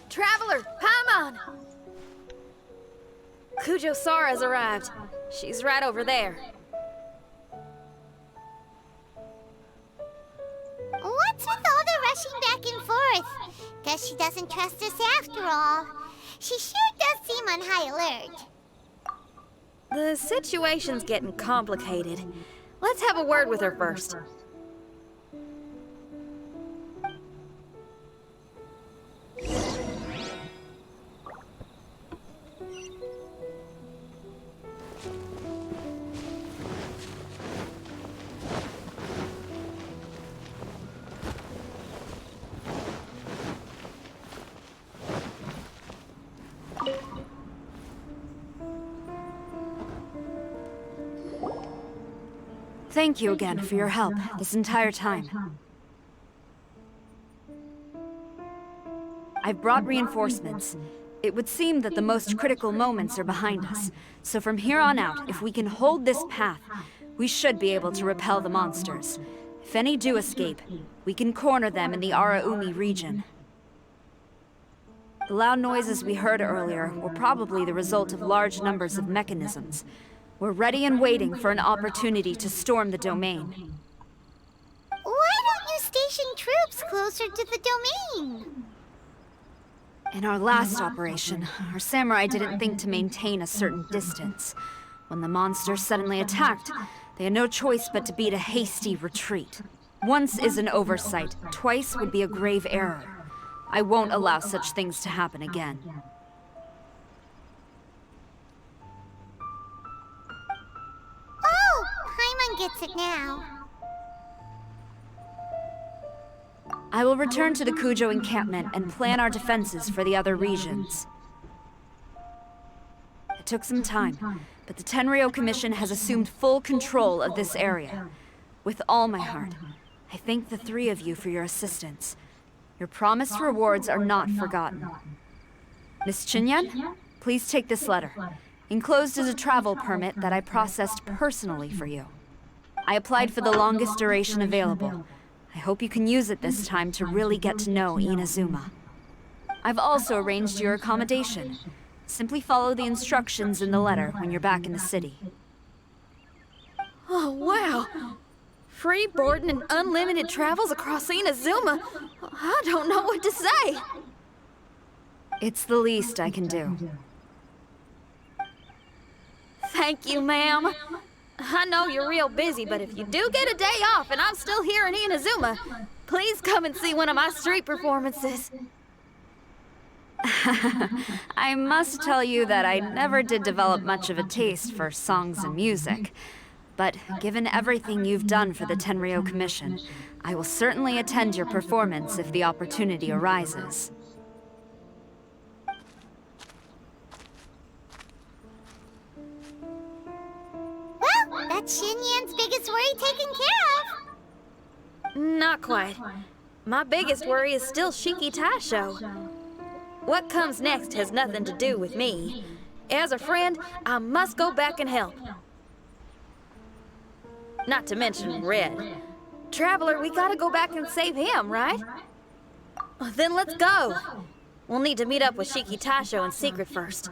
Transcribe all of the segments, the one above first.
Traveler, Paimon! Kujo Sara's arrived. She's right over there. What's with all the rushing back and forth? Guess she doesn't trust us after all. She sure does seem on high alert. The situation's getting complicated. Let's have a word with her first. Thank you again for your help this entire time. I've brought reinforcements. It would seem that the most critical moments are behind us, so from here on out, if we can hold this path, we should be able to repel the monsters. If any do escape, we can corner them in the Araumi region. The loud noises we heard earlier were probably the result of large numbers of mechanisms. We're ready and waiting for an opportunity to storm the domain. Why don't you station troops closer to the domain? In our last operation, our samurai didn't think to maintain a certain distance. When the monsters suddenly attacked, they had no choice but to beat a hasty retreat. Once is an oversight, twice would be a grave error. I won't allow such things to happen again. Oh, Paimon gets it now. I will return to the Kujo encampment and plan our defenses for the other regions. It took some time, but the Tenryou Commission has assumed full control of this area. With all my heart, I thank the three of you for your assistance. Your promised rewards are not forgotten. Miss Chinyan, please take this letter. Enclosed is a travel permit that I processed personally for you. I applied for the longest duration available. I hope you can use it this time to really get to know Inazuma. I've also arranged your accommodation. Simply follow the instructions in the letter when you're back in the city. Oh, wow! Free boarding and unlimited travels across Inazuma? I don't know what to say! It's the least I can do. Thank you, ma'am. I know you're real busy, but if you do get a day off and I'm still here in Inazuma, please come and see one of my street performances. I must tell you that I never did develop much of a taste for songs and music. But given everything you've done for the Tenryou Commission, I will certainly attend your performance if the opportunity arises. Well, that's Xinyan's biggest worry taken care of. Not quite. My biggest worry is still Shiki Taisho. What comes next has nothing to do with me. As a friend, I must go back and help. Not to mention Red. Traveler, we gotta go back and save him, right? Then let's go. We'll need to meet up with Shiki Taisho in secret first.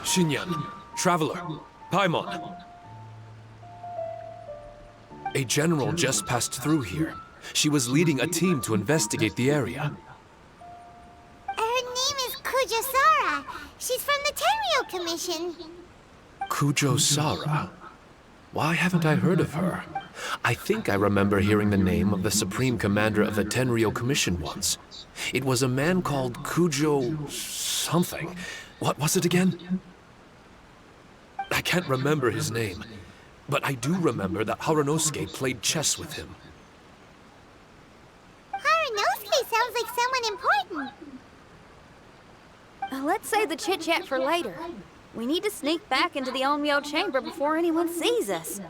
Xinyan, Traveler, Paimon. A general just passed through here. She was leading a team to investigate the area. Her name is Kujo Sara. She's from the Tenryou Commission. Kujo Sara? Why haven't I heard of her? I think I remember hearing the name of the Supreme Commander of the Tenryou Commission once. It was a man called Kujo... something. What was it again? I can't remember his name, but I do remember that Harunosuke played chess with him. something important. Let's save the chit-chat for later. We need to sneak back into the Onmyo chamber before anyone sees us.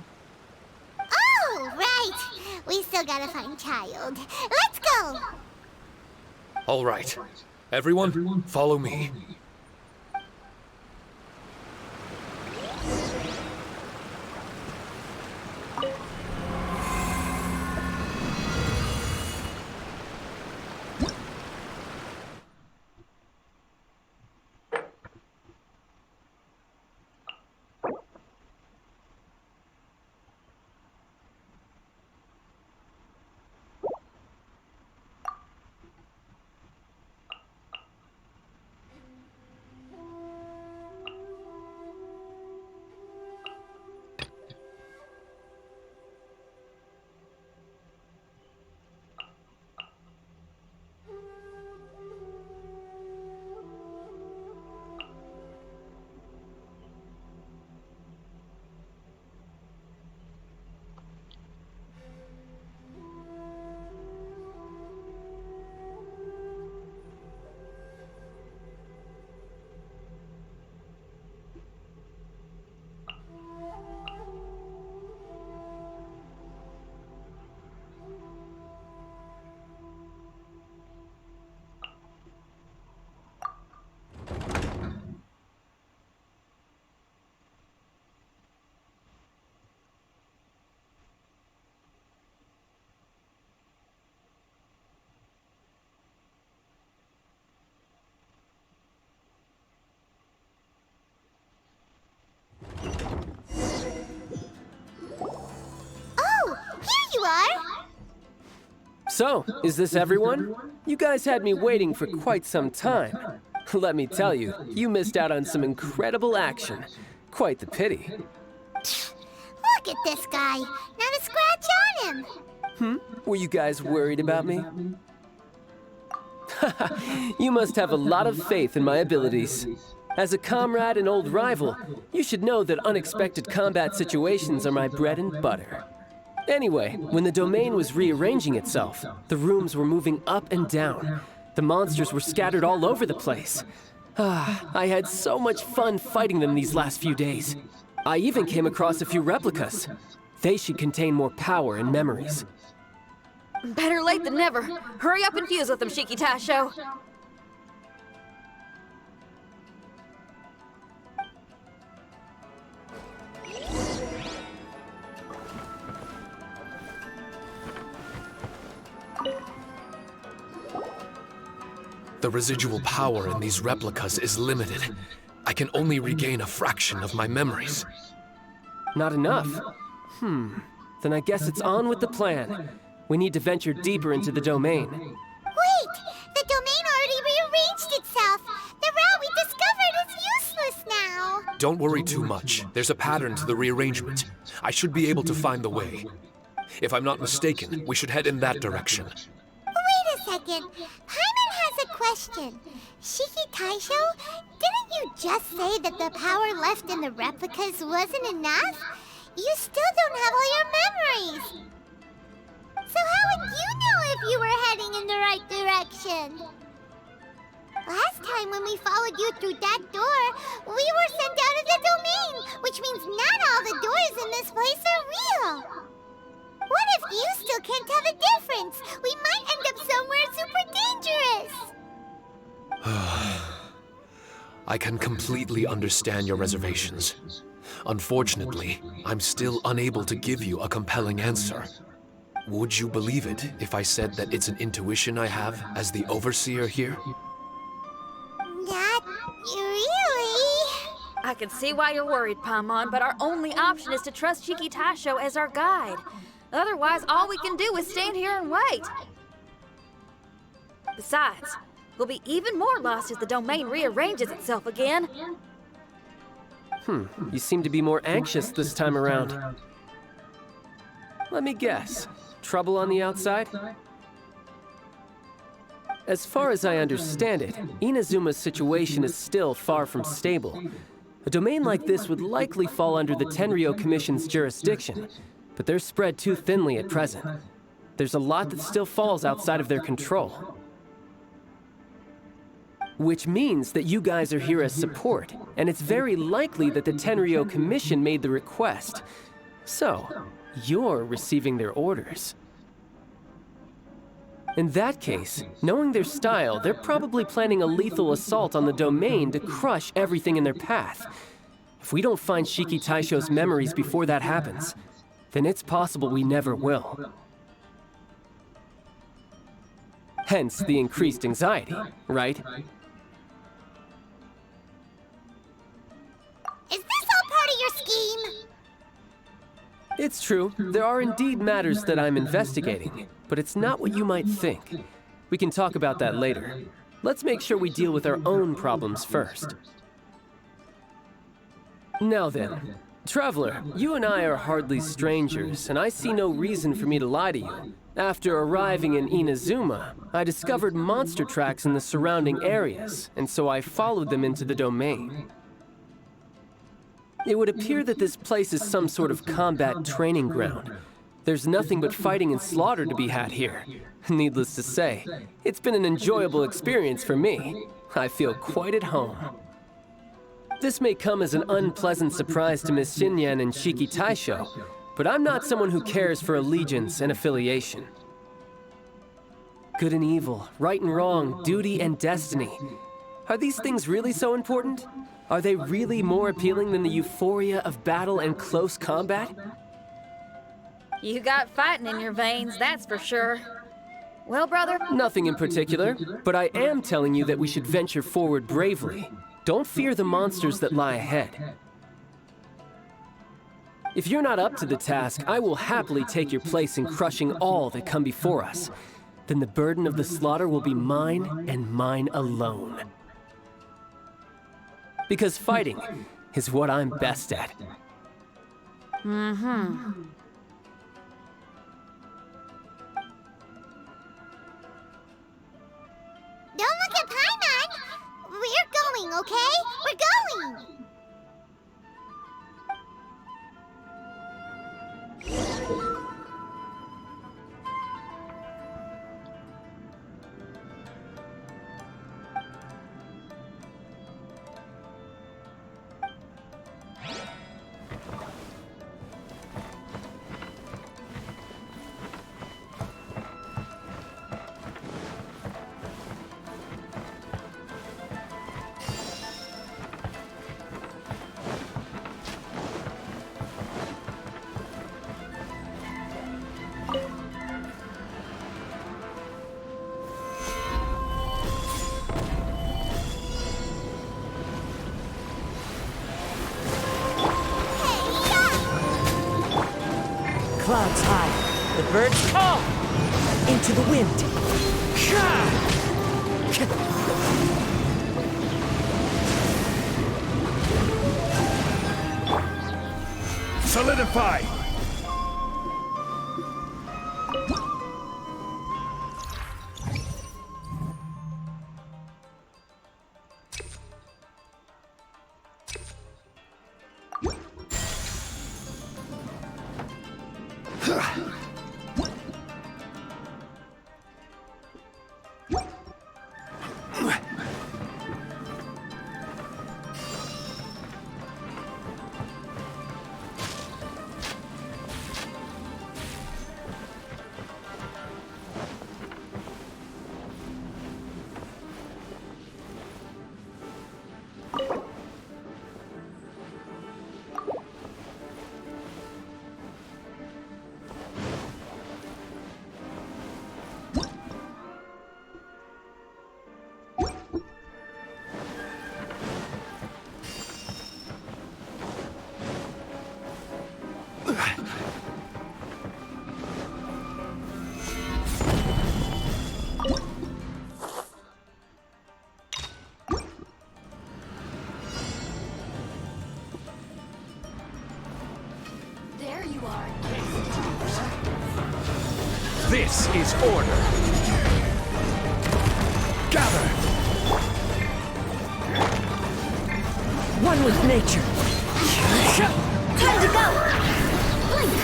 Oh, right. We still gotta find Child. Let's go. All right. Everyone, follow me. So, is this everyone? You guys had me waiting for quite some time. Let me tell you, you missed out on some incredible action. Quite the pity. Look at this guy. Not a scratch on him. Were you guys worried about me? You must have a lot of faith in my abilities. As a comrade and old rival, you should know that unexpected combat situations are my bread and butter. Anyway, when the domain was rearranging itself, the rooms were moving up and down. The monsters were scattered all over the place. I had so much fun fighting them these last few days. I even came across a few replicas. They should contain more power and memories. Better late than never. Hurry up and fuse with them, Shiki Tasho. The residual power in these replicas is limited. I can only regain a fraction of my memories. Not enough? Then I guess it's on with the plan. We need to venture deeper into the domain. Wait! The domain already rearranged itself! The route we discovered is useless now! Don't worry too much. There's a pattern to the rearrangement. I should be able to find the way. If I'm not mistaken, we should head in that direction. Wait a second. Paimon has a question. Shiki Taisho, didn't you just say that the power left in the replicas wasn't enough? You still don't have all your memories! So how would you know if you were heading in the right direction? Last time when we followed you through that door, we were sent out of the domain, which means not all the doors in this place are real. What if you still can't tell the difference? We might end up somewhere super dangerous. I can completely understand your reservations. Unfortunately, I'm still unable to give you a compelling answer. Would you believe it if I said that it's an intuition I have as the overseer here? Not really. I can see why you're worried, Paimon, but our only option is to trust Shiki Tasho as our guide. Otherwise, all we can do is stand here and wait. Besides, we'll be even more lost if the domain rearranges itself again. You seem to be more anxious this time around. Let me guess. Trouble on the outside? As far as I understand it, Inazuma's situation is still far from stable. A domain like this would likely fall under the Tenryou Commission's jurisdiction, but they're spread too thinly at present. There's a lot that still falls outside of their control. Which means that you guys are here as support, and it's very likely that the Tenryo Commission made the request. So, you're receiving their orders. In that case, knowing their style, they're probably planning a lethal assault on the domain to crush everything in their path. If we don't find Shiki Taisho's memories before that happens, then it's possible we never will. Hence the increased anxiety, right? Is this all part of your scheme? It's true, there are indeed matters that I'm investigating, but it's not what you might think. We can talk about that later. Let's make sure we deal with our own problems first. Now then, Traveler, you and I are hardly strangers, and I see no reason for me to lie to you. After arriving in Inazuma, I discovered monster tracks in the surrounding areas, and so I followed them into the domain. It would appear that this place is some sort of combat training ground. There's nothing but fighting and slaughter to be had here. Needless to say, it's been an enjoyable experience for me. I feel quite at home. This may come as an unpleasant surprise to Miss Xinyan and Shiki Taisho, but I'm not someone who cares for allegiance and affiliation. Good and evil, right and wrong, duty and destiny. Are these things really so important? Are they really more appealing than the euphoria of battle and close combat? You got fighting in your veins, that's for sure. Well, brother? Nothing in particular, but I am telling you that we should venture forward bravely. Don't fear the monsters that lie ahead. If you're not up to the task, I will happily take your place in crushing all that come before us. Then the burden of the slaughter will be mine and mine alone. Because fighting is what I'm best at. Mm-hmm. Don't look at Paimon! We're going, okay? We're going! Clouds high, the birds call into the wind. Solidify! This is order. Gather! One with nature. Time to go! Blink!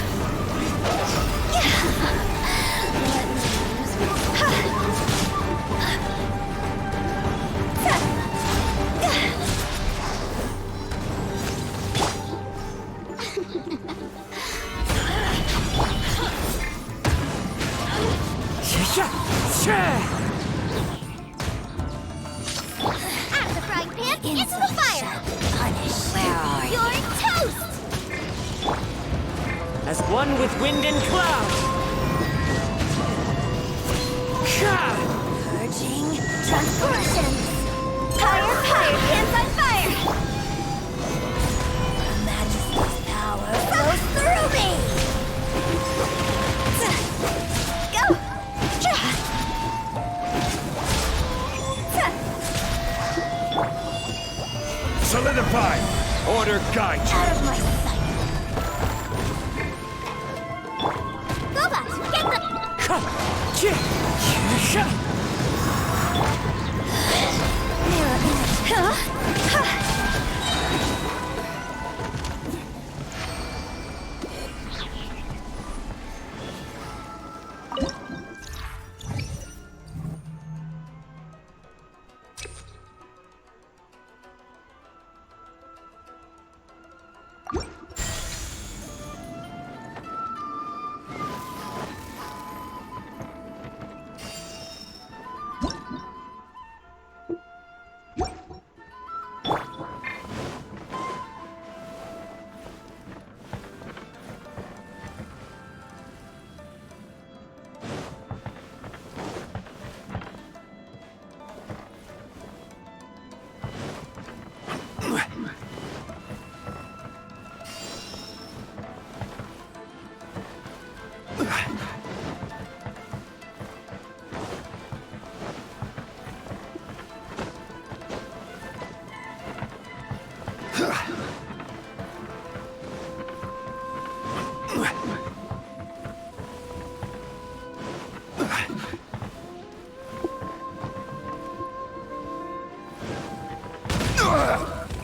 Out of the frying pan, into the fire! You're toast! As one with wind and cloud. Purging transgressions! Higher, higher, hands on fire! Her Majesty's power flows through me! Go! Solidify! Order guide you! Out of my sight! Gobot, get the... Mirror image. Huh?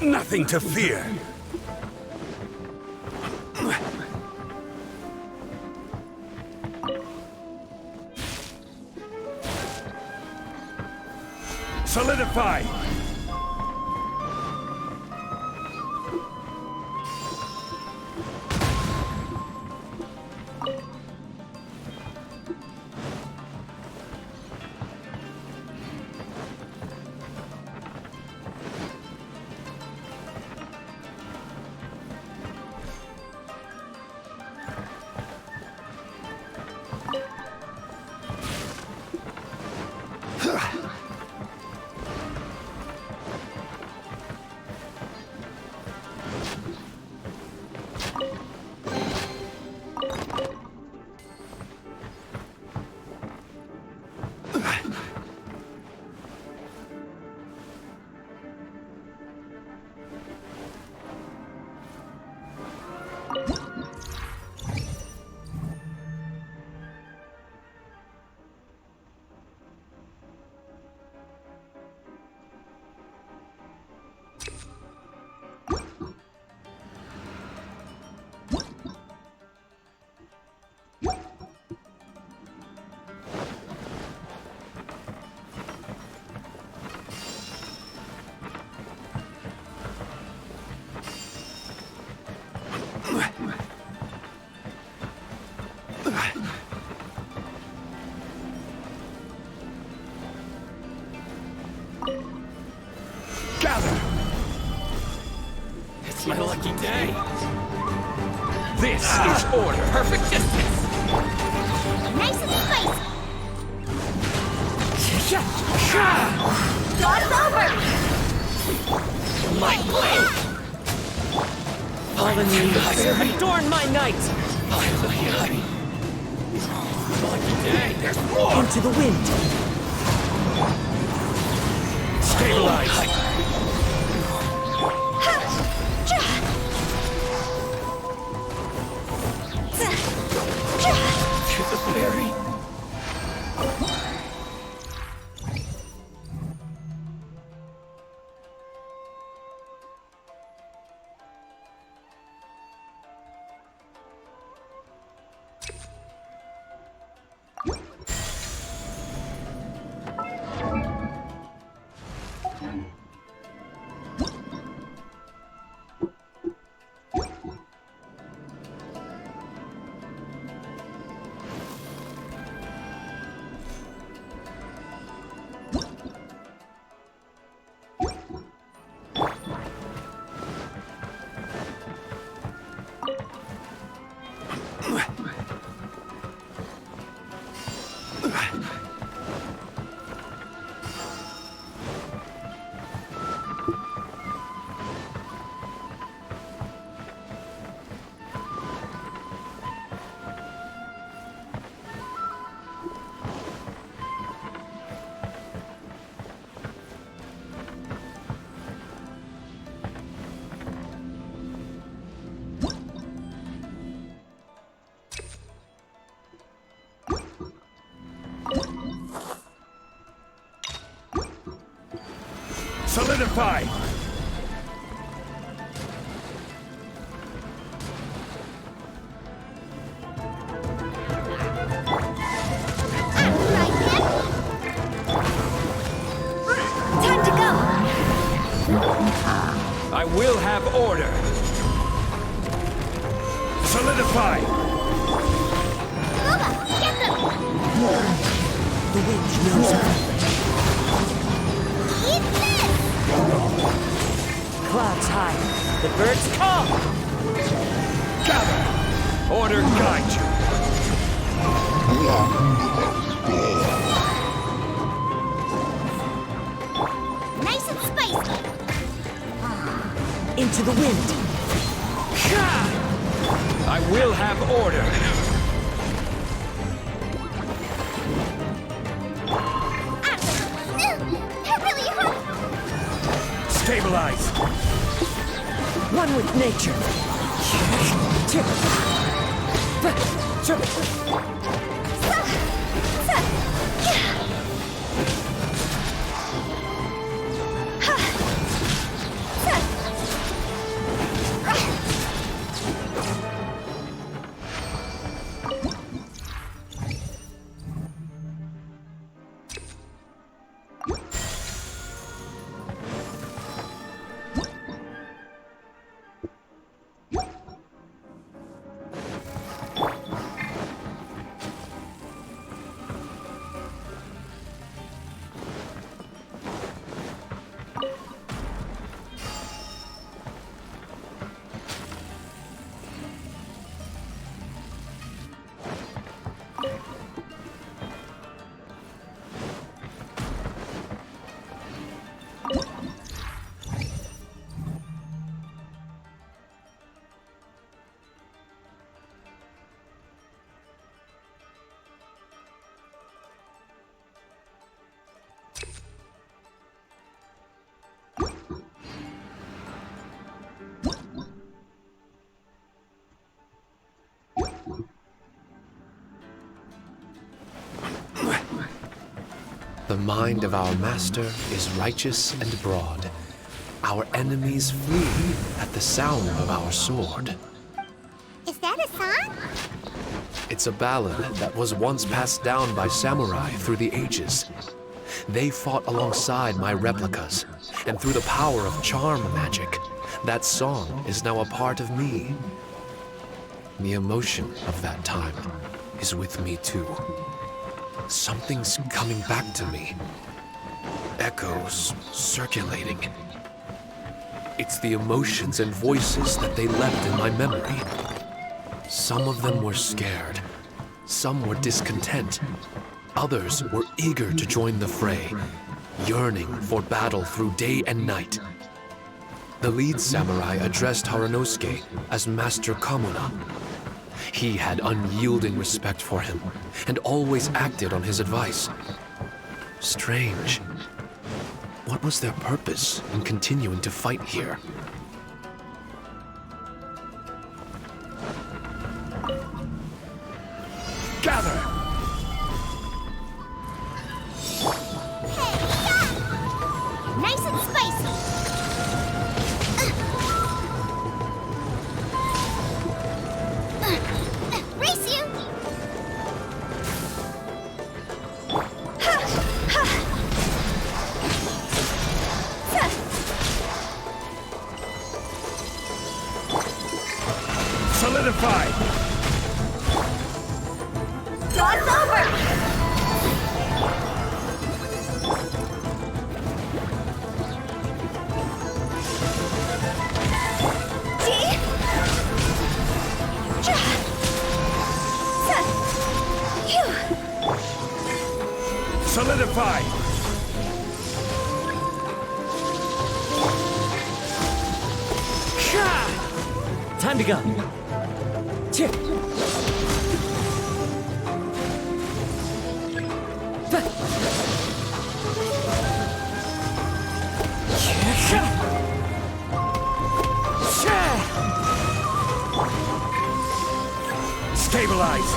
Nothing to fear. Solidify! Gather! It's my lucky day. This is order. Perfect distance. Nice and spicy! God's over! My blade. Fallen leaves, adorn my night! Lucky day. There's more. Into the wind! Stabilize! To the berry. Solidify! Time to go! I will have order! Solidify! The wind knows me. Eat this! Clouds high. The birds call. Gather! Order guide you! Nice and spicy. Into the wind. I will have order! They're really hurt. Stabilize! One with nature. The mind of our master is righteous and broad. Our enemies flee at the sound of our sword. Is that a song? It's a ballad that was once passed down by samurai through the ages. They fought alongside my replicas, and through the power of charm magic, that song is now a part of me. The emotion of that time is with me too. Something's coming back to me. Echoes circulating. It's the emotions and voices that they left in my memory. Some of them were scared. Some were discontent. Others were eager to join the fray, yearning for battle through day and night. The lead samurai addressed Haranosuke as Master Kamuna. He had unyielding respect for him, and always acted on his advice. Strange. What was their purpose in continuing to fight here? Gather! Nice and spicy. Race you! Solidify! Dodge Solidify! Time to go. Chip. Stabilize!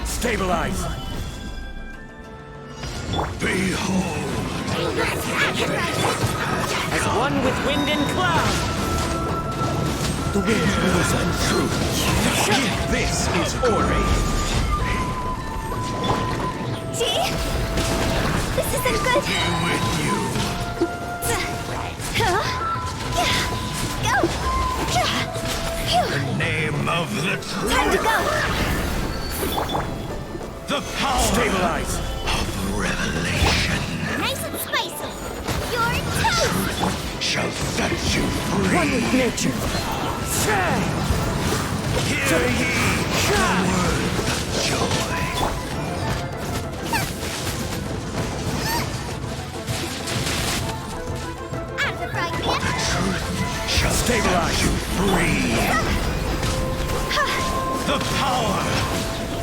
Stabilize! Behold! As one with wind and cloud. The wind blows on truth. This is order! Gee, this isn't good. With you! Go! The name of the truth! Time to go! The power! Stabilize! Of revelation! Nice and spicy. Your toast! Shall set you free! One with nature. Hear ye the words of joy! Out of the frying pan! Truth shall stabilize you free! The power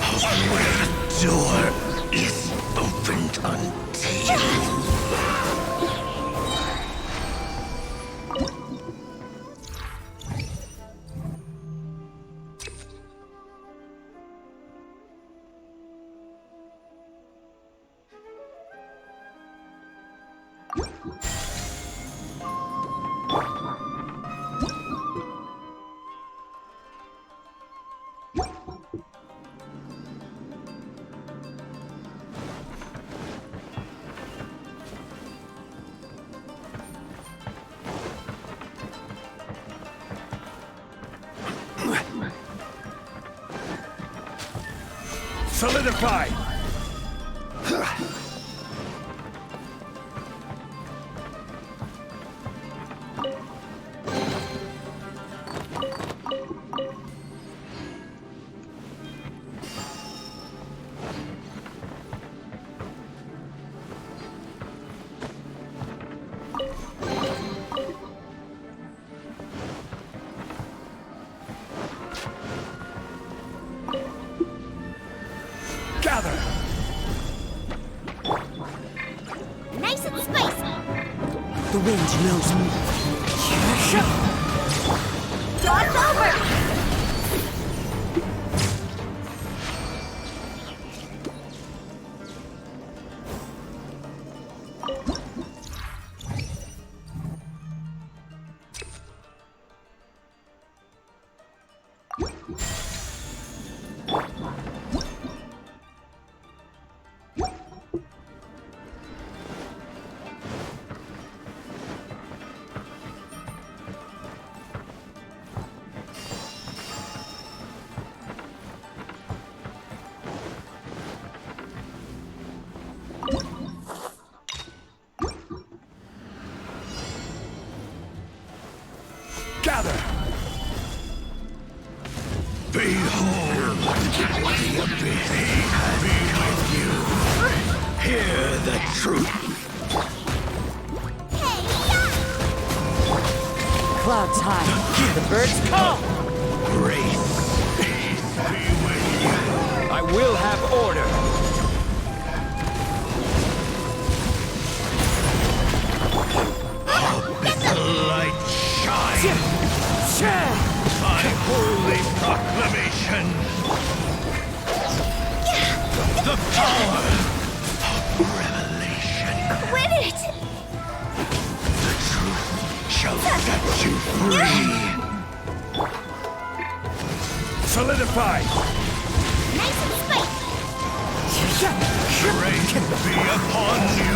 of where the door is opened unto you! Solidify! Gather! Nice and spicy. The wind knows me. Draw's over! Peace be with you. Hear the truth. Clouds high. The birds call. Grace. Peace be with you. I will have order. The light shine. My holy proclamation. The power of revelation. Quit it! The truth shall set you free. Solidify. Nice and spicy! Grace be upon you.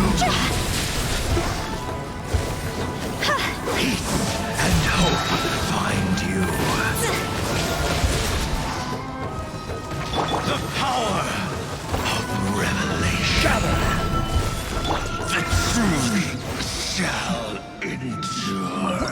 Peace and hope find you. The power of revelation. The truth shall endure.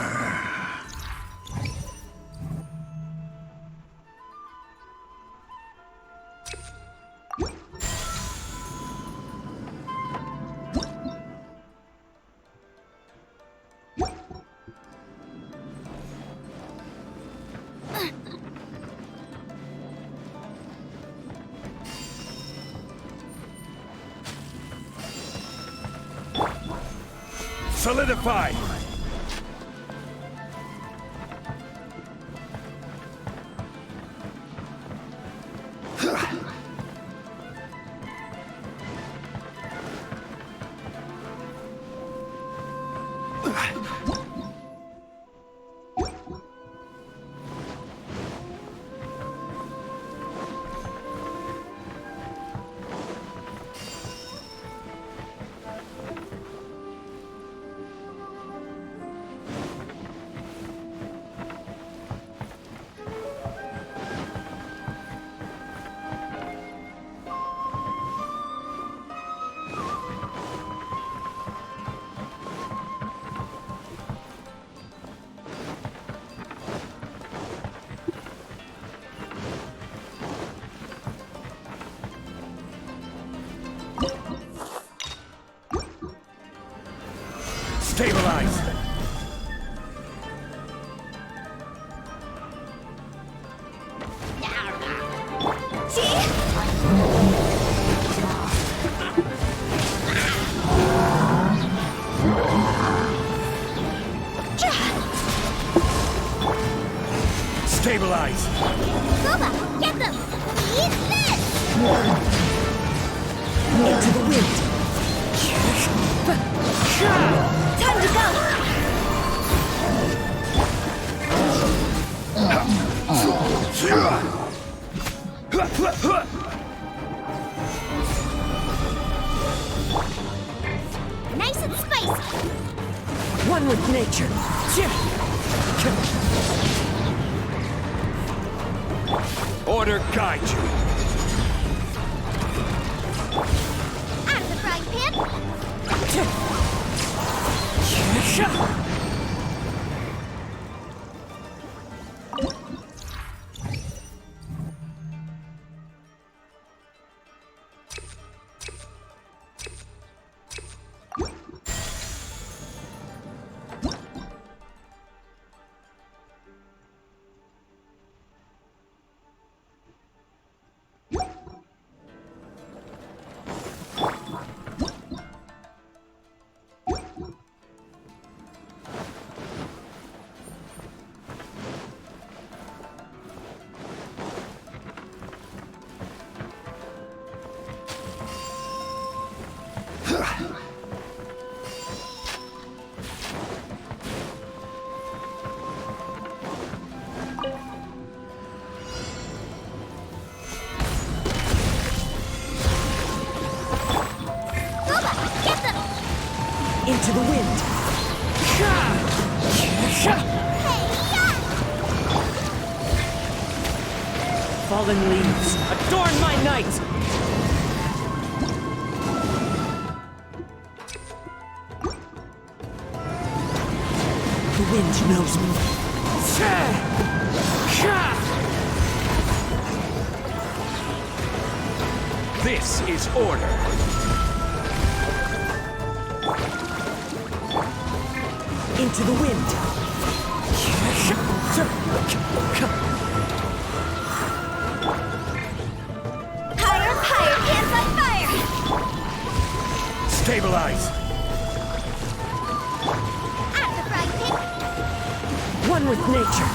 Solidify. Stabilize! Stabilize! Boba, get them! Eat this! Into the wind! Time to go! Nice and spicy! One with nature! Order guide you! Out of the frying pan! Into the wind! Fallen leaves, adorn my night! The wind knows me. This is order. Into the wind. Higher, higher, hands on fire! Stabilize. At the frying pan! One with nature.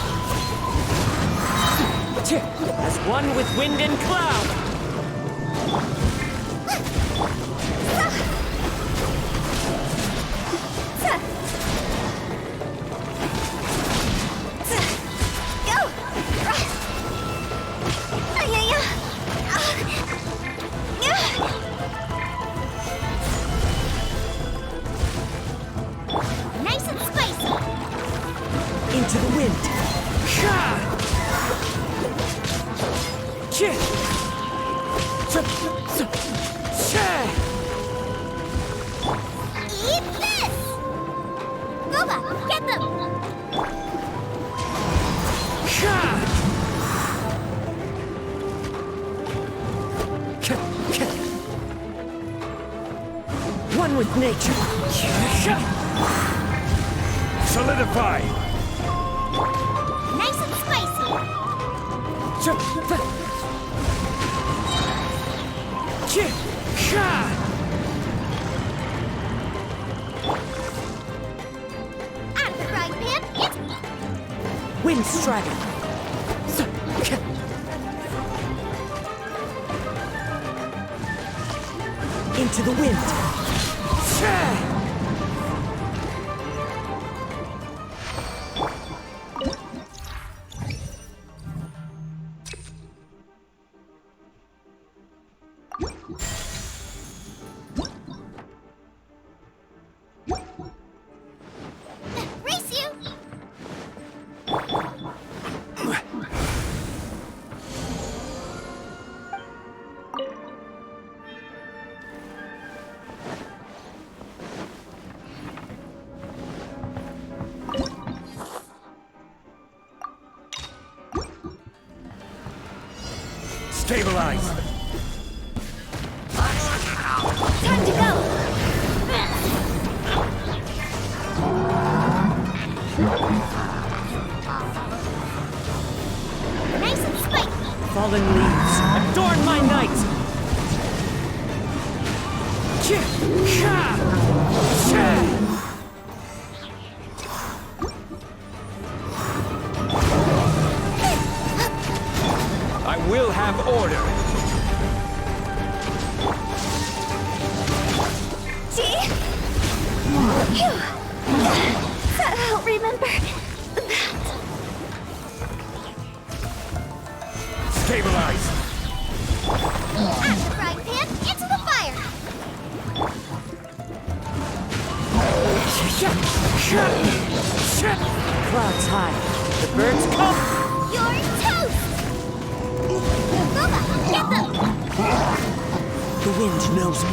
As one with wind and cloud. Go! Nice and spicy! Into the wind. Eat this! Boba, get them! One with nature. Solidify. Nice and spicy! At the frying pan, it's Wind strider. Into the wind. race you! Stabilize. Time to go! Nice and spiky! Fallen leaves, adorn my night! I will have order. See? Phew. I'll remember that. Stabilize. At the frying pan, into the fire! Clouds high. The birds come. You're toast! Boba, get them! The wind knows me.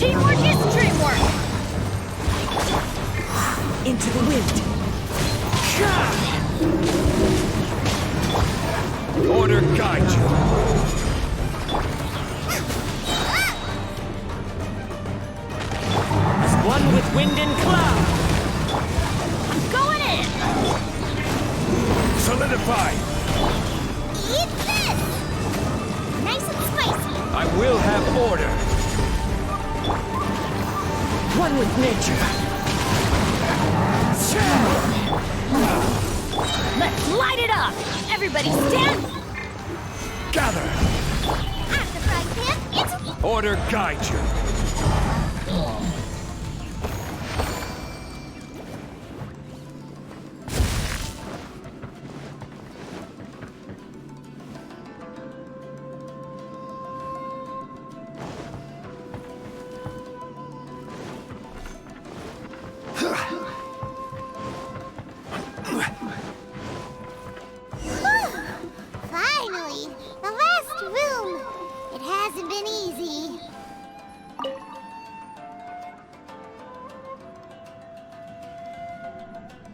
Teamwork is dreamwork! Into the wind. Order guide you. As one with wind and cloud. Going in! Solidify. Eat this! Nice and spicy. I will have order. One with nature. Let's light it up! Everybody stand! Gather. At the frying pan, it's Order guide you. finally the last room. It hasn't been easy.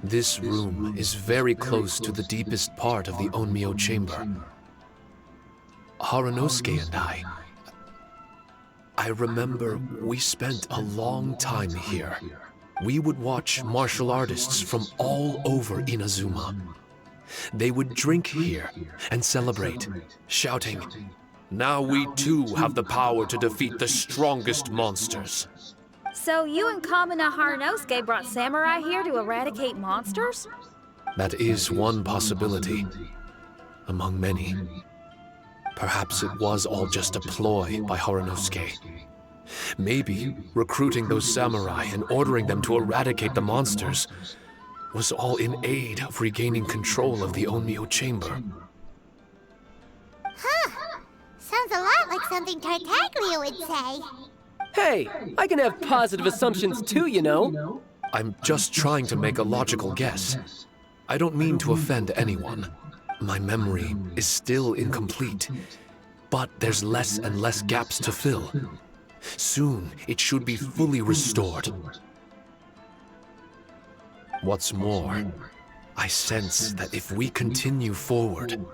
This room is very close to the deepest part of the Onmyo chamber. Haranosuke and I remember we spent a long time here. We would watch martial artists from all over Inazuma. They would drink here and celebrate, shouting, "Now we too have the power to defeat the strongest monsters." So you and Kamina Haranosuke brought samurai here to eradicate monsters? That is one possibility, among many. Perhaps it was all just a ploy by Haranosuke. Maybe recruiting those samurai and ordering them to eradicate the monsters was all in aid of regaining control of the Onmyo chamber. Huh. Sounds a lot like something Tartaglia would say. Hey, I can have positive assumptions too, you know. I'm just trying to make a logical guess. I don't mean to offend anyone. My memory is still incomplete, but there's less and less gaps to fill. Soon, it should be fully restored. What's more, I sense that if we continue forward,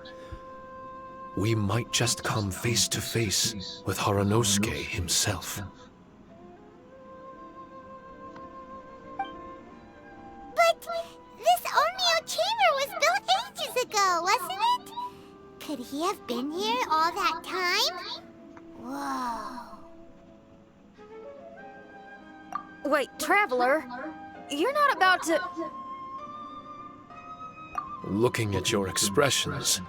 we might just come face to face with Haranosuke himself. But this Onmyo chamber was built ages ago, wasn't it? Could he have been here all that time? Whoa. Wait, Traveler, you're not about to... Looking at your expressions,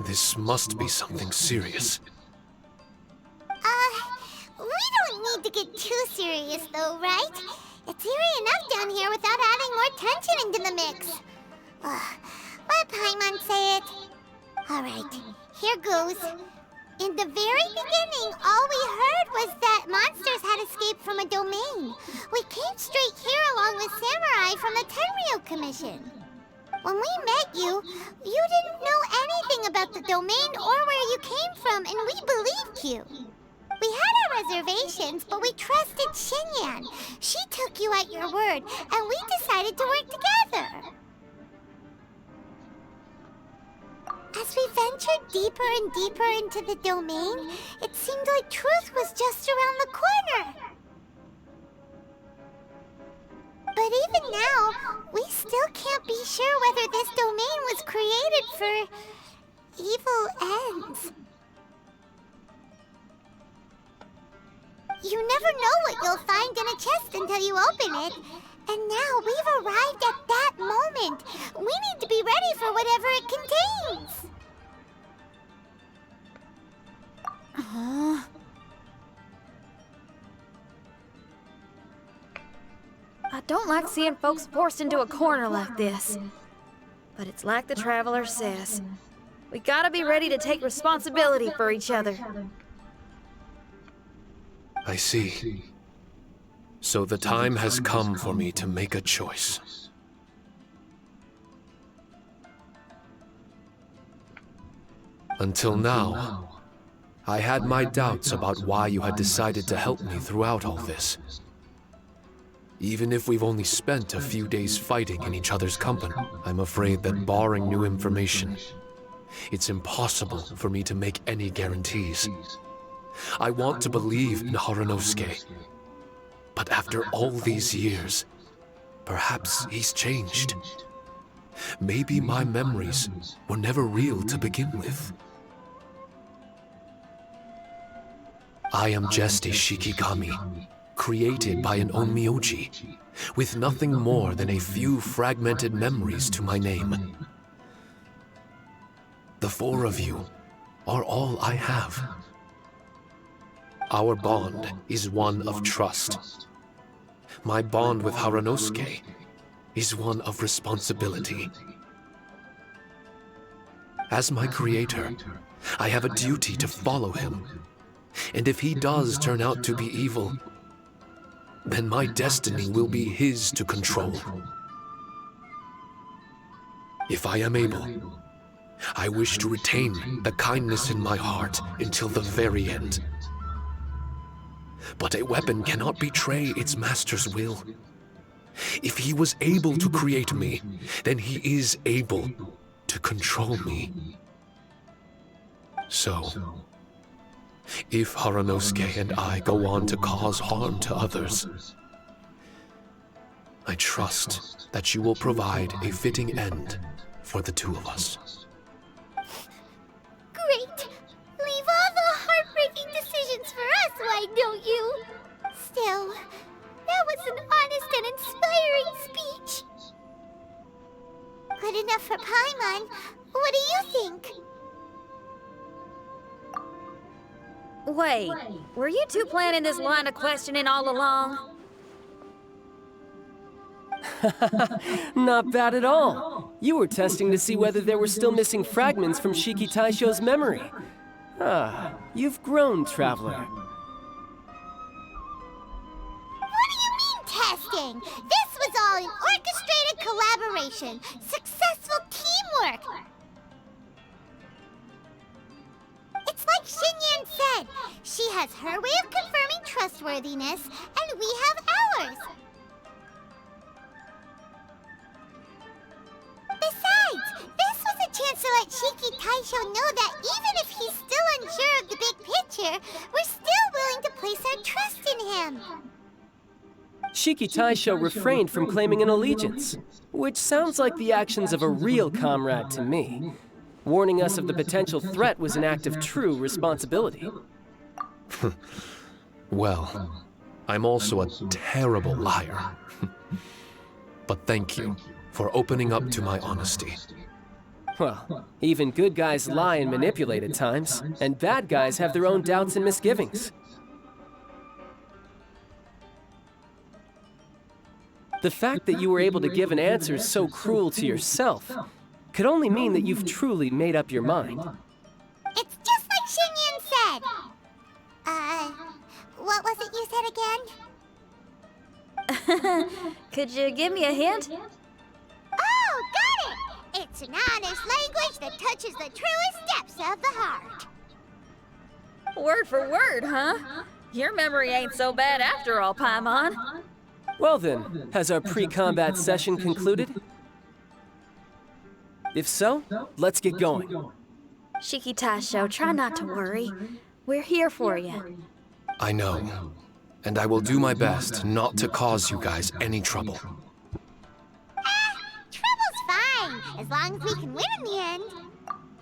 this must be something serious. We don't need to get too serious though, right? It's eerie enough down here without adding more tension into the mix. Let Paimon say it. Alright, here goes. In the very beginning, all we heard was that monsters had escaped from a domain. We came straight here along with samurai from the Tenryou Commission. When we met you, you didn't know anything about the domain or where you came from, and we believed you. We had our reservations, but we trusted Xinyan. She took you at your word, and we decided to work together. As we ventured deeper and deeper into the domain, it seemed like truth was just around the corner. But even now, we still can't be sure whether this domain was created for evil ends. You never know what you'll find in a chest until you open it. And now we've arrived at that moment. We need to be ready for whatever it contains. I don't like seeing folks forced into a corner like this. But it's like the Traveler says. We gotta be ready to take responsibility for each other. I see. So the time has come for me to make a choice. Until now, I had my doubts about why you had decided to help me throughout all this. Even if we've only spent a few days fighting in each other's company, I'm afraid that barring new information, it's impossible for me to make any guarantees. I want to believe in Haranosuke, but after all these years, perhaps he's changed. Maybe my memories were never real to begin with. I am just a Shikigami, created by an onmyoji, with nothing more than a few fragmented memories to my name. The four of you are all I have. Our bond is one of trust. My bond with Haranosuke is one of responsibility. As my creator, I have a duty to follow him. And if he does turn out to be evil, then my destiny will be his to control. If I am able, I wish to retain the kindness in my heart until the very end. But a weapon cannot betray its master's will. If he was able to create me, then he is able to control me. So, if Haranosuke and I go on to cause harm to others, I trust that you will provide a fitting end for the two of us. Great! Leave all the heartbreaking decisions for us, why don't you? Still, that was an honest and inspiring speech. Good enough for Paimon. What do you think? Wait, were you two planning this line of questioning all along? Not bad at all. You were testing to see whether there were still missing fragments from Shiki Taisho's memory. Ah, you've grown, Traveler. What do you mean, testing? This was all an orchestrated collaboration. Successful teamwork. It's like Xinyan said. She has her way of confirming trustworthiness, and we have ours. Besides, this was a chance to let Shiki Taisho know that even if he's still unsure of the big picture, we're still willing to place our trust in him. Shiki Taisho refrained from claiming an allegiance, which sounds like the actions of a real comrade to me. Warning us of the potential threat was an act of true responsibility. Well, I'm also a terrible liar. But thank you for opening up to my honesty. Well, even good guys lie and manipulate at times, and bad guys have their own doubts and misgivings. The fact that you were able to give an answer so cruel to yourself could only mean that you've truly made up your mind. It's just like Xinyan said. What was it you said again? Could you give me a hint? Oh, got it! It's an honest language that touches the truest depths of the heart. Word for word, huh? Your memory ain't so bad after all, Paimon. Well then, has our pre-combat session concluded? If so, let's get going. Shiki Taisho, try not to worry. We're here for you. I know, and I will do my best not to cause you guys any trouble. Trouble's fine, as long as we can win in the end.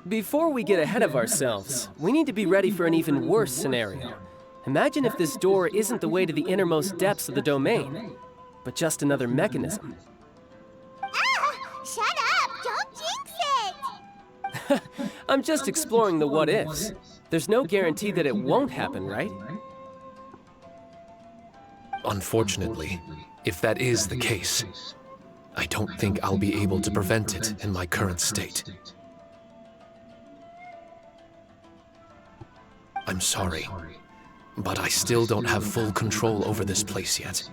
Before we get ahead of ourselves, we need to be ready for an even worse scenario. Imagine if this door isn't the way to the innermost depths of the domain, but just another mechanism. Shut up! Don't jinx it! I'm just exploring the what-ifs. There's no guarantee that it won't happen, right? Unfortunately, if that is the case, I don't think I'll be able to prevent it in my current state. I'm sorry, but I still don't have full control over this place yet.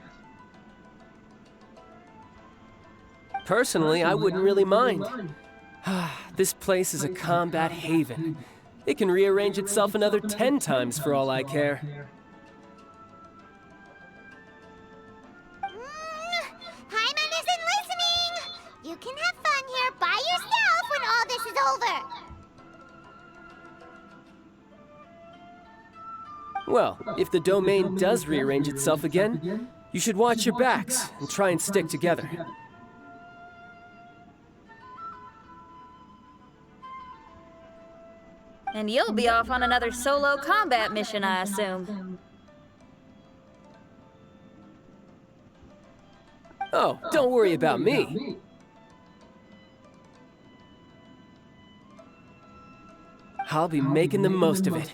Personally, I wouldn't really mind. This place is a combat haven. It can rearrange itself another 10 times for all I care. Paimon isn't listening! You can have fun here by yourself when all this is over! Well, if the domain does rearrange itself again, you should watch your backs and try and stick together. And you'll be off on another solo combat mission, I assume. Oh, don't worry about me. I'll be making the most of it.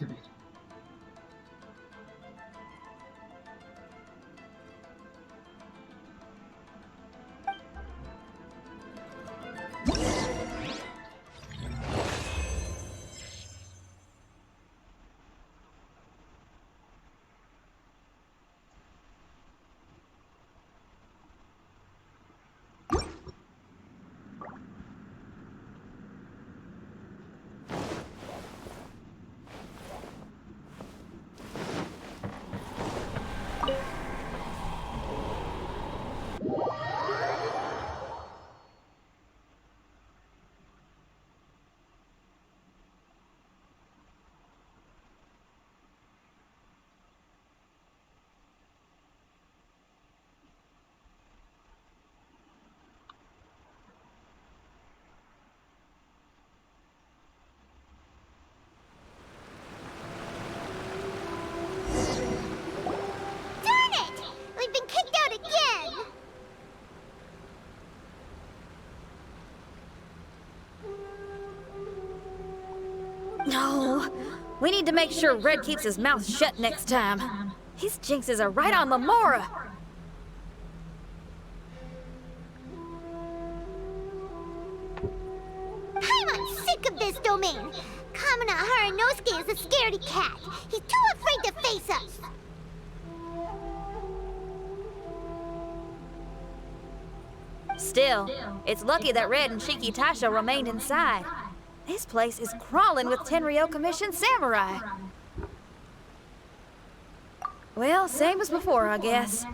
Darn it! We've been kicked out again! No. We need to make sure Red keeps his mouth shut next time. His jinxes are right on Lamora. I'm sick of this domain! Kamina Haranosuke is a scaredy cat. He's too afraid to face us! Still, it's lucky that Red and Shiki Tasho remained inside. This place is crawling with Tenryou Commission samurai. Well, same as before, I guess.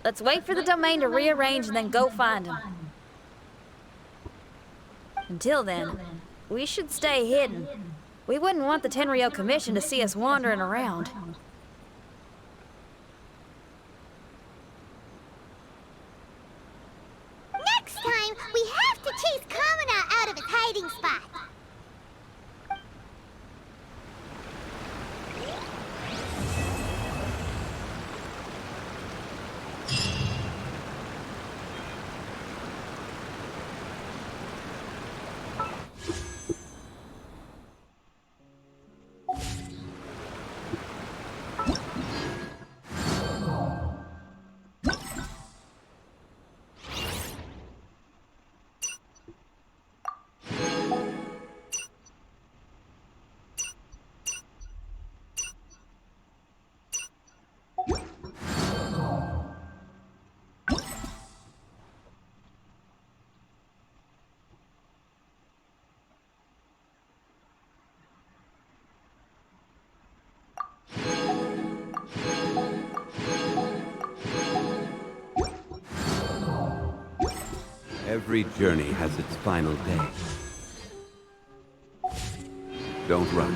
Let's wait for the domain to rearrange and then go find them. Until then, we should stay hidden. We wouldn't want the Tenryou Commission to see us wandering around. Next time, we have to chase Kamina out of his hiding spot! Every journey has its final day. Don't rush.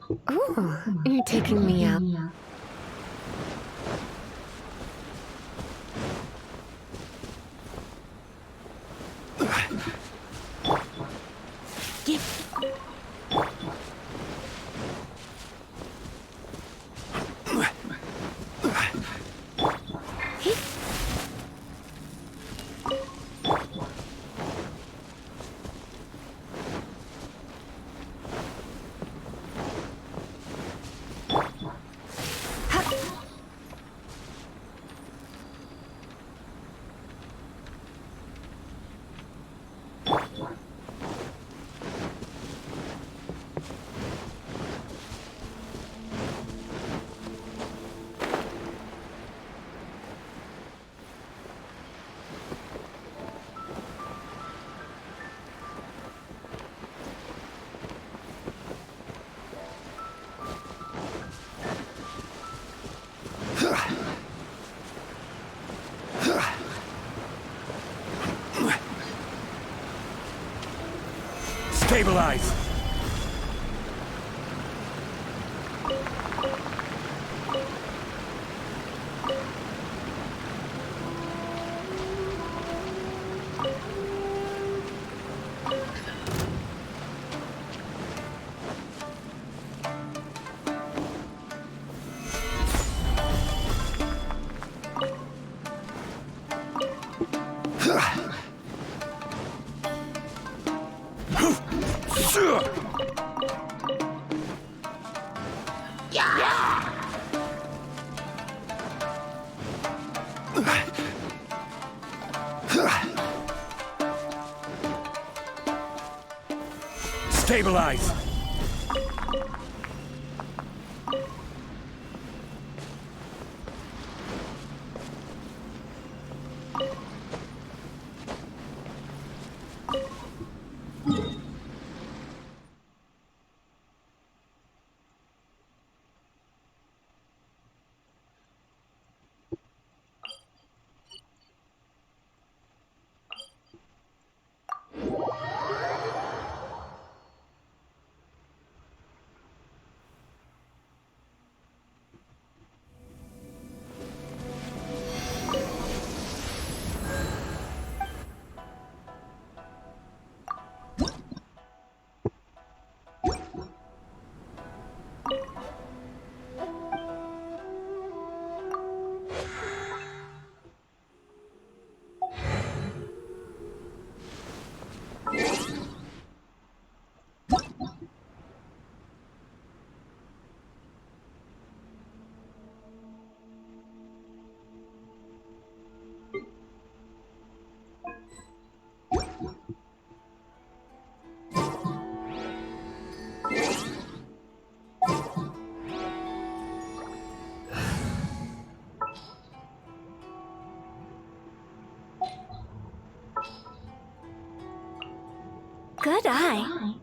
Ooh, you're taking me out. Stabilize! Stabilize! Good eye.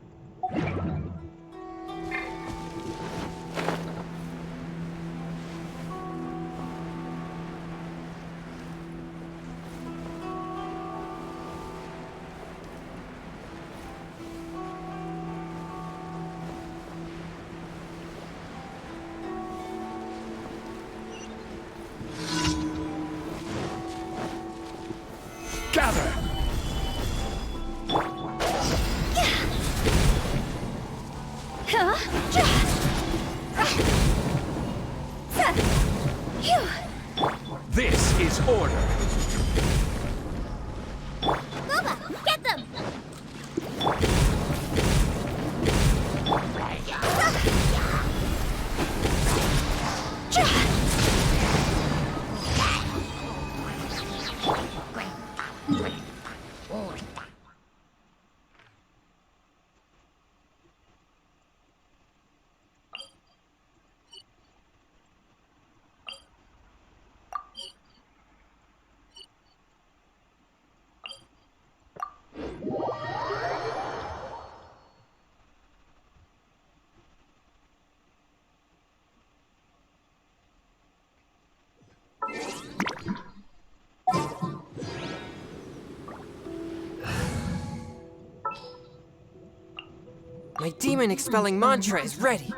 Gather! This is order. Boba, get them! My demon expelling mantra is ready.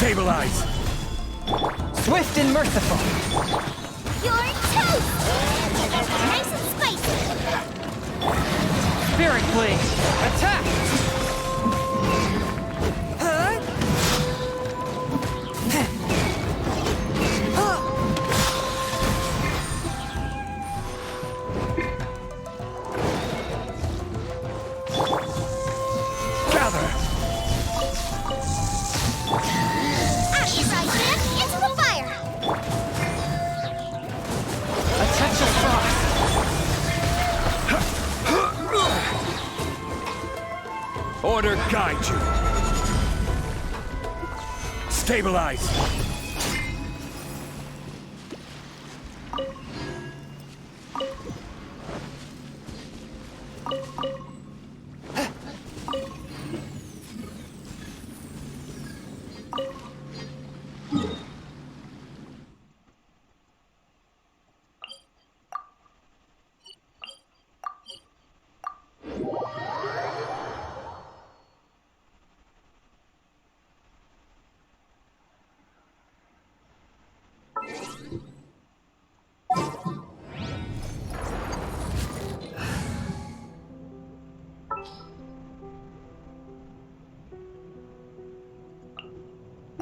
Stabilize! Swift and merciful! You're toast! Nice and spicy! Spirit Blade! Attack! Order guide you. Stabilize.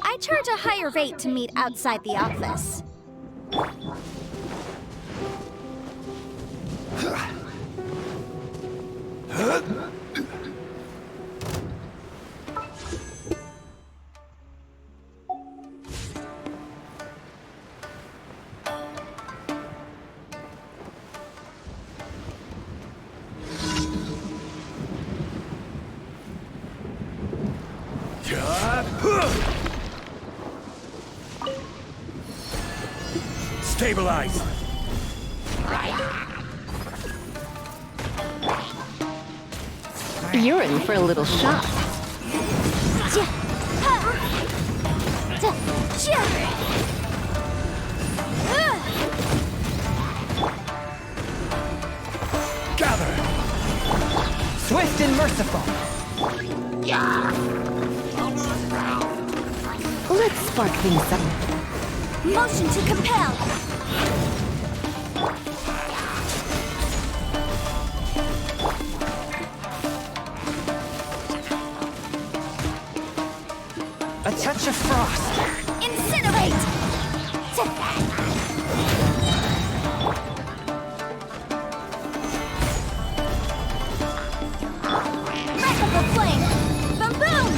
I charge a higher rate to meet outside the office. Stabilize! You're in for a little shock. Gather! Swift and merciful! Let's spark things up. Motion to compel! touch of frost. Incinerate! Breath of the flame! Boom boom!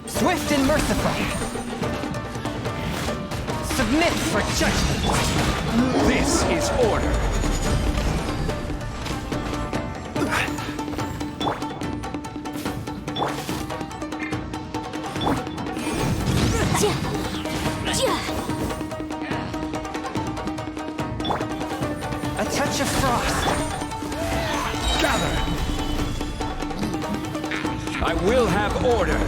Swift and merciful. Submit for judgment. This is order. A touch of frost. Gather. I will have order.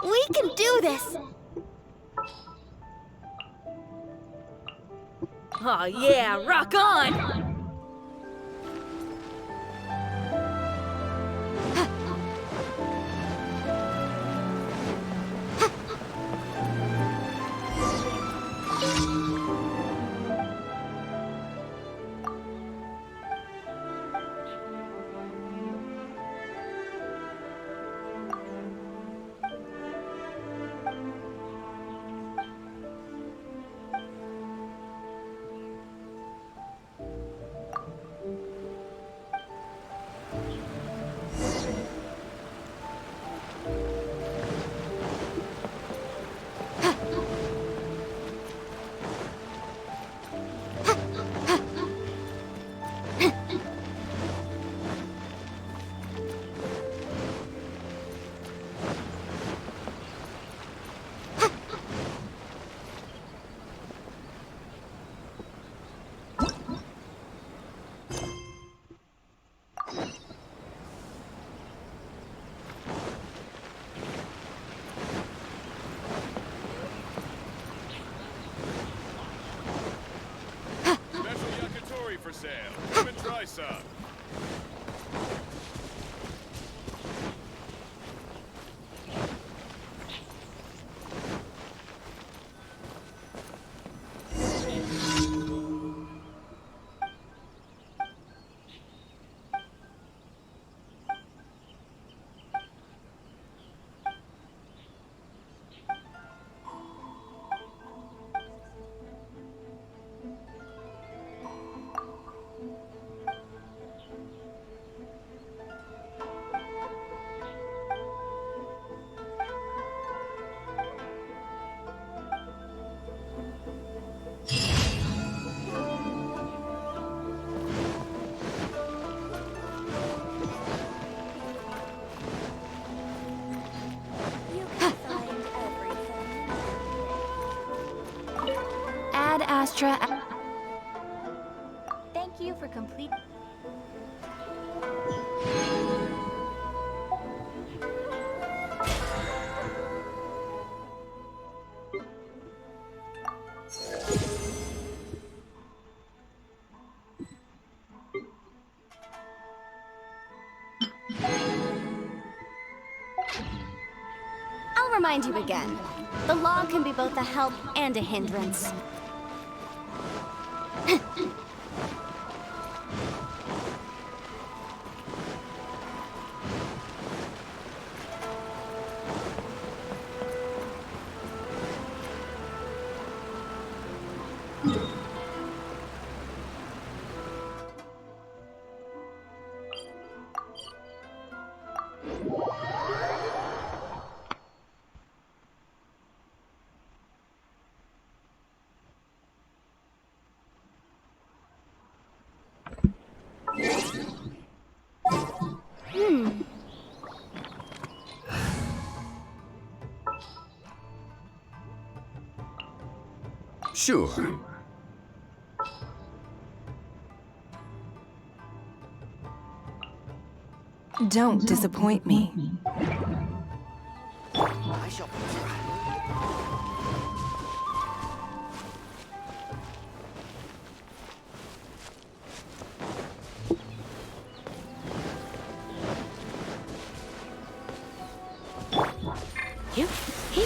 We can do this! Oh yeah, rock on! For sale. Come and try some. Ad Astra. Thank you for complete. I'll remind you again. The law can be both a help and a hindrance. Sure. Don't disappoint me. I shall try. You, he.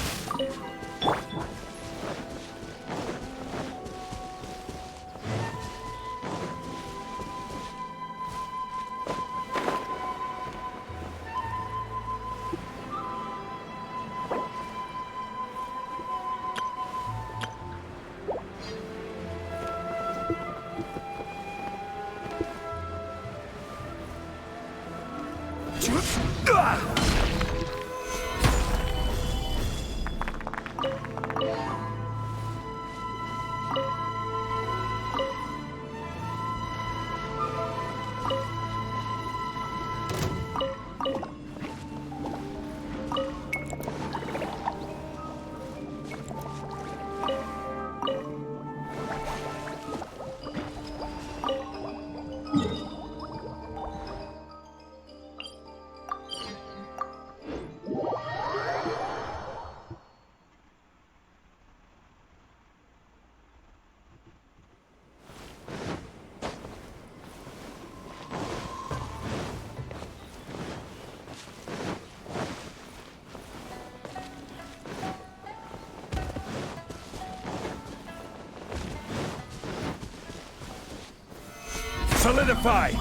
Solidify!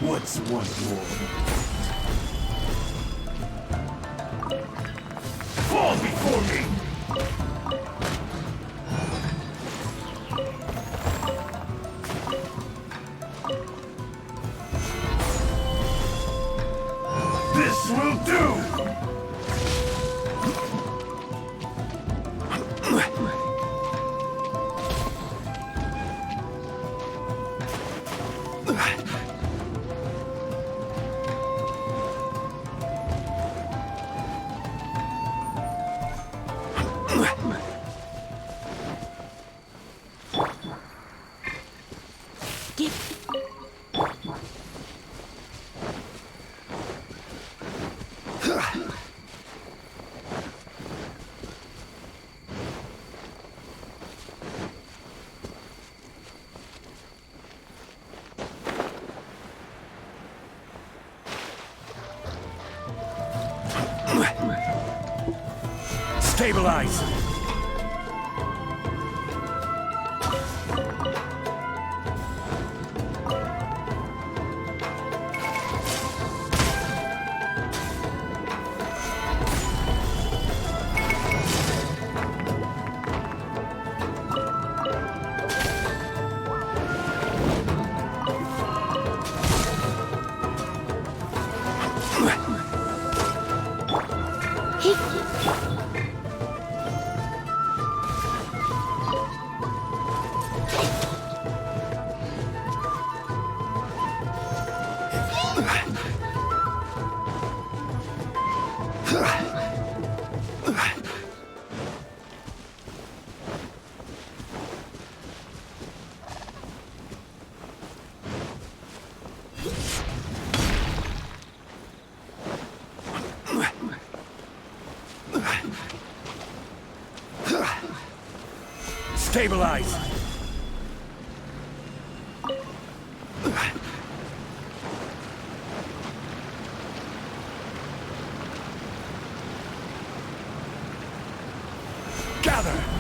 What's one more? Fall before me! This will do! Stabilize! Stabilize! Gather!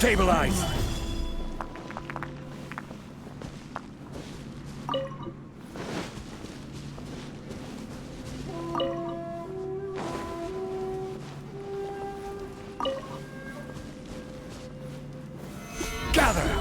Stabilize! Gather!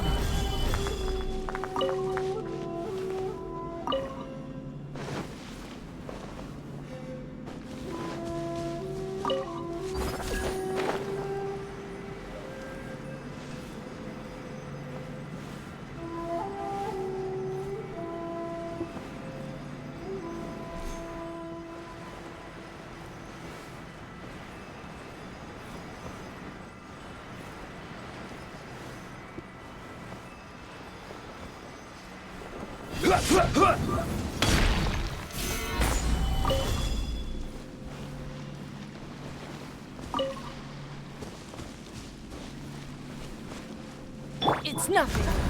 It's nothing.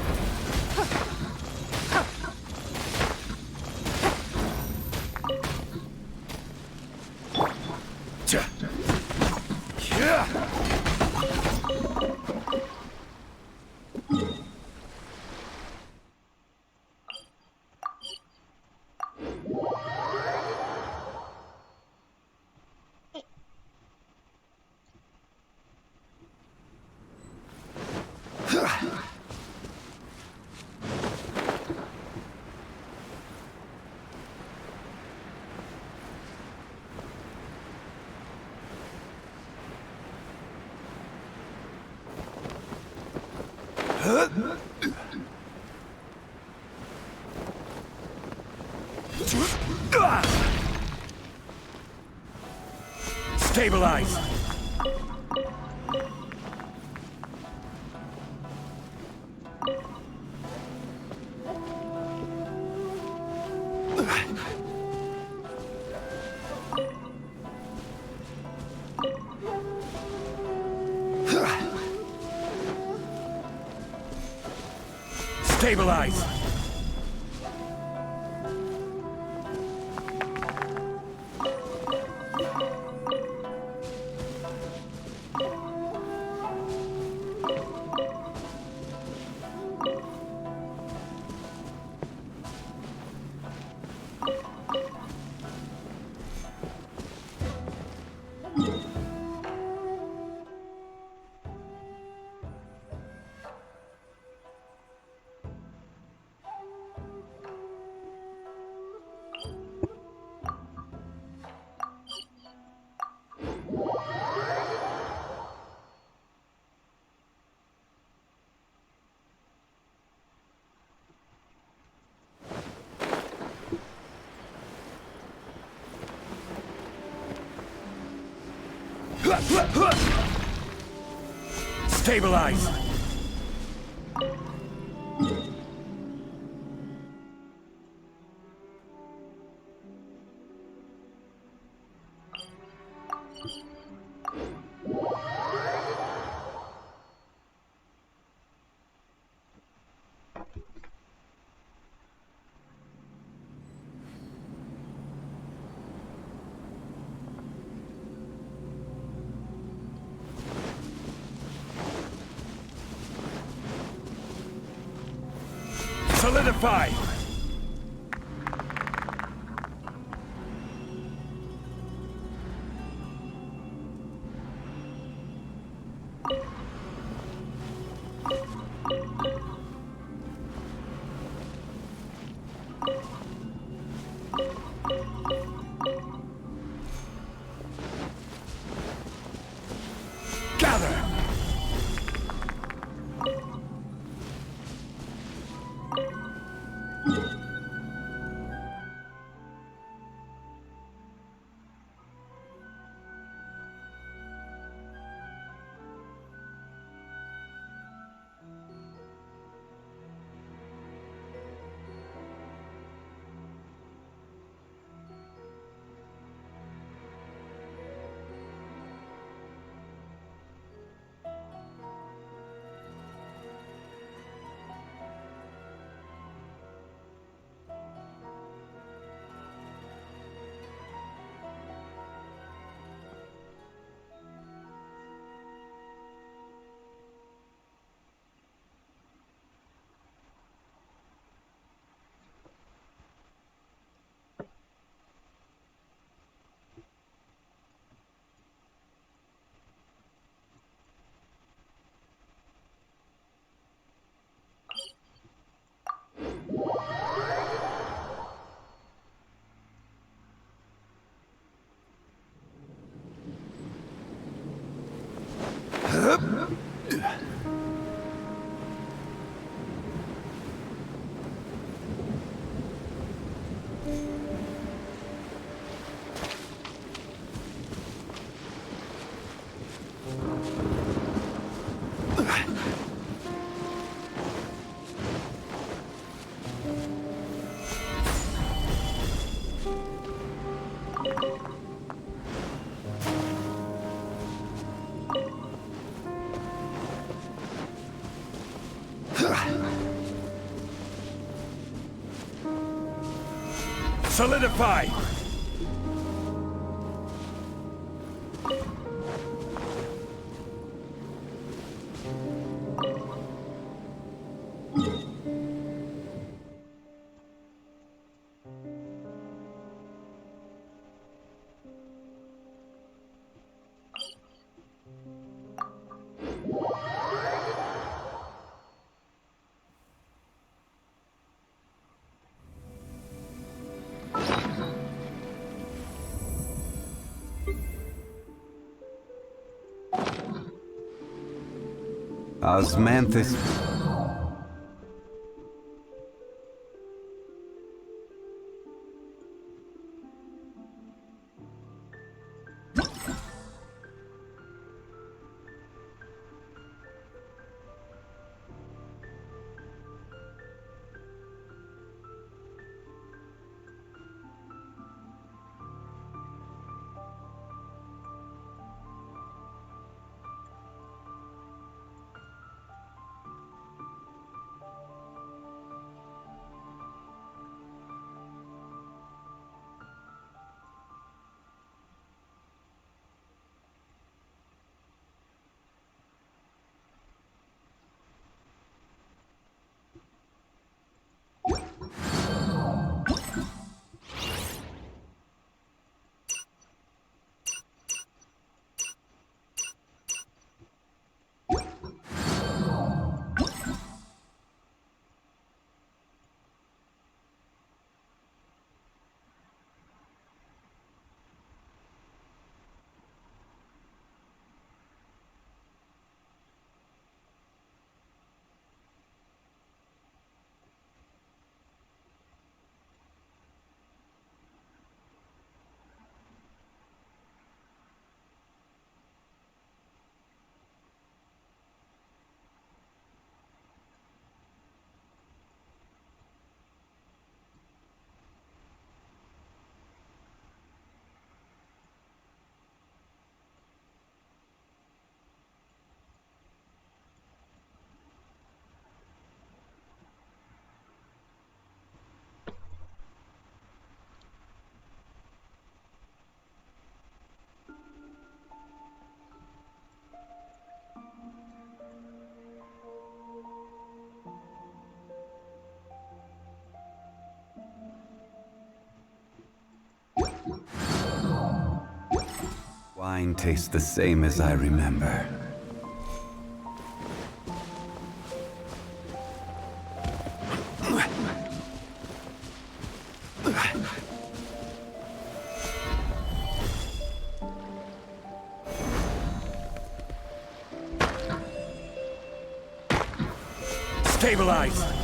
Stabilize! Stabilize! Stabilize! Solidify! solidify! Osmanthus. Wine tastes the same as I remember. Stabilize!